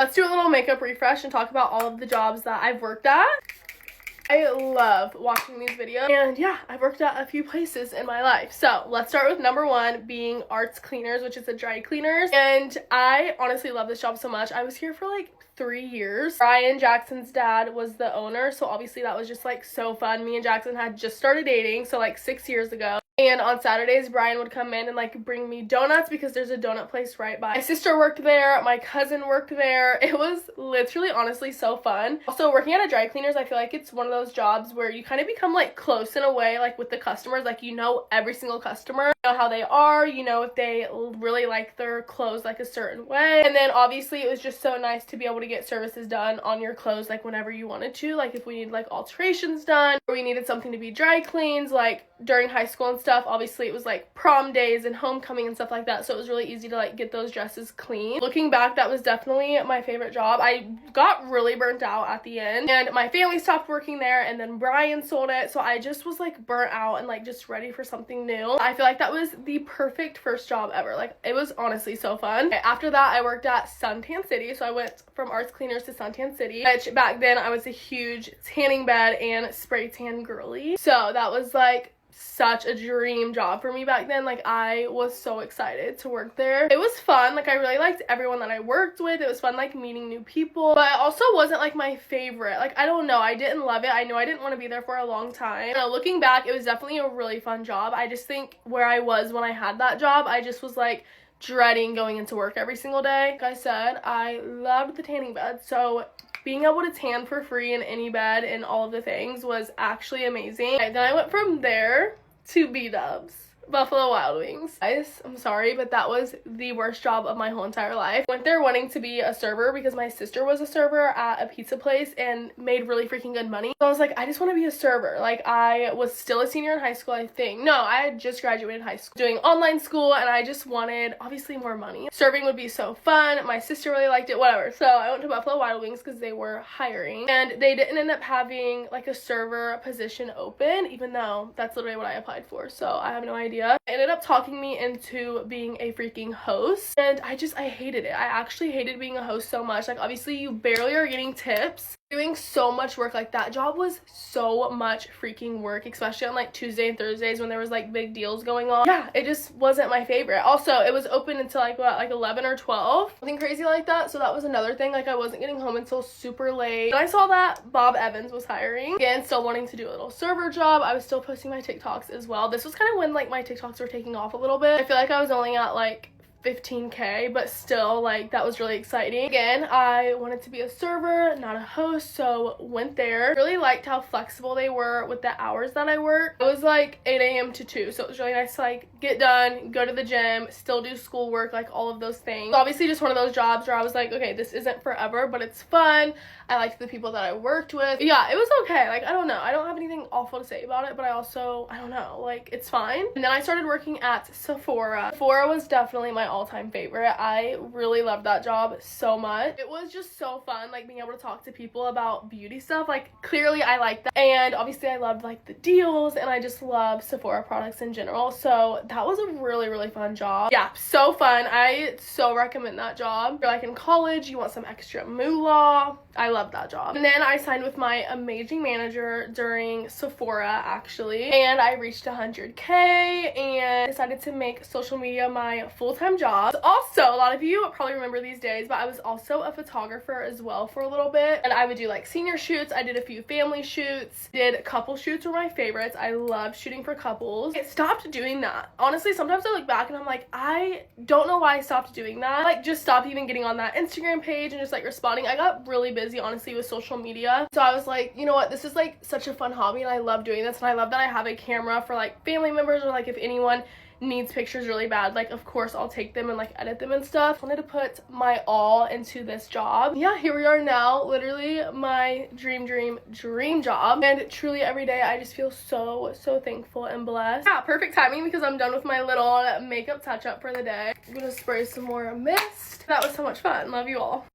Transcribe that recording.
Let's do a little makeup refresh and talk about all of the jobs that I've worked at. I love watching these videos, and yeah, I've worked at a few places in my life. So let's start with number one, being Arts Cleaners, which is a dry cleaners. And I honestly love this job so much. I was here for like 3 years. Brian Jackson's dad was the owner, so obviously that was just like so fun. Me and Jackson had just started dating, so like 6 years ago. And on Saturdays, Brian would come in and like bring me donuts because there's a donut place right by. My sister worked there, my cousin worked there. It was literally honestly so fun. Also, working at a dry cleaners, I feel like it's one of those jobs where you kind of become like close in a way, like with the customers. Like, you know every single customer, you know how they are, you know if they really like their clothes like a certain way. And then obviously it was just so nice to be able to get services done on your clothes like whenever you wanted to. Like if we needed like alterations done, or we needed something to be dry cleaned, like during high school and stuff. Obviously it was like prom days and homecoming and stuff like that, so it was really easy to like get those dresses clean. Looking back, that was definitely my favorite job. I got really burnt out at the end, and my family stopped working there, and then Brian sold it, so I just was like burnt out and like just ready for something new. I feel like that was the perfect first job ever. Like, it was honestly so fun. Okay, after that I worked at Suntan City, so I went from Arts Cleaners to Suntan City, which back then I was a huge tanning bed and spray tan girly, so that was like such a dream job for me back then. Like, I was so excited to work there. It was fun. Like, I really liked everyone that I worked with. It was fun like meeting new people, but it also wasn't like my favorite. Like, I don't know, I didn't love it. I knew I didn't want to be there for a long time. You know, looking back, it was definitely a really fun job. I just think where I was when I had that job, I just was like dreading going into work every single day. Like I said, I loved the tanning bed, so being able to tan for free in any bed and all of the things was actually amazing. Okay, then I went from there to B-Dubs, Buffalo Wild Wings. Guys, I'm sorry, but that was the worst job of my whole entire life. Went there wanting to be a server because my sister was a server at a pizza place and made really freaking good money. So I was like, I just want to be a server. Like, I was still a senior in high school, I think. No, I had just graduated high school, doing online school, and I just wanted, obviously, more money. Serving would be so fun. My sister really liked it, whatever. So I went to Buffalo Wild Wings because they were hiring, and they didn't end up having like a server position open, even though that's literally what I applied for. So I have no idea. It ended up talking me into being a freaking host, and I hated it. I actually hated being a host so much. Like, obviously you barely are getting tips, doing so much work. Like, that job was so much freaking work, especially on like Tuesday and Thursdays when there was like big deals going on. Yeah, it just wasn't my favorite. Also, it was open until like what, like 11 or 12, something crazy like that. So that was another thing. Like, I wasn't getting home until super late. And I saw that Bob Evans was hiring. Again, still wanting to do a little server job. I was still posting my TikToks as well. This was kind of when like my TikToks were taking off a little bit. I feel like I was only at like 15K, but still, like, that was really exciting. Again, I wanted to be a server, not a host, so went there. Really liked how flexible they were with the hours that I worked. It was like 8 a.m. to 2, so it was really nice to like get done, go to the gym, still do schoolwork, like all of those things. So obviously just one of those jobs where I was like, okay, this isn't forever, but it's fun. I liked the people that I worked with. Yeah, it was okay. Like, I don't know, I don't have anything awful to say about it, but I also, I don't know, like, it's fine. And then I started working at Sephora. Sephora was definitely my all-time favorite. I really loved that job so much. It was just so fun, like, being able to talk to people about beauty stuff. Like, clearly I liked that, and obviously I loved like the deals, and I just love Sephora products in general, so that was a really fun job. Yeah, so fun. I so recommend that job. If you're like in college, you want some extra moolah, I love that job. And then I signed with my amazing manager during Sephora, actually, and I reached 100K and decided to make social media my full-time job. Also, a lot of you probably remember these days, but I was also a photographer as well for a little bit, and I would do like senior shoots. I did a few family shoots, did couple shoots were my favorites. I loved shooting for couples. I stopped doing that. Honestly, sometimes I look back and I'm like, I don't know why I stopped doing that. Like, just stopped even getting on that Instagram page and just like responding. I got really busy, honestly, with social media, so I was like, you know what, this is like such a fun hobby, and I love doing this, and I love that I have a camera for like family members, or like if anyone needs pictures really bad, like of course I'll take them and like edit them and stuff. I wanted to put my all into this job. Yeah, here we are now, literally my dream job, and truly every day I just feel so thankful and blessed. Yeah, perfect timing because I'm done with my little makeup touch up for the day. I'm gonna spray some more mist. That was so much fun. Love you all.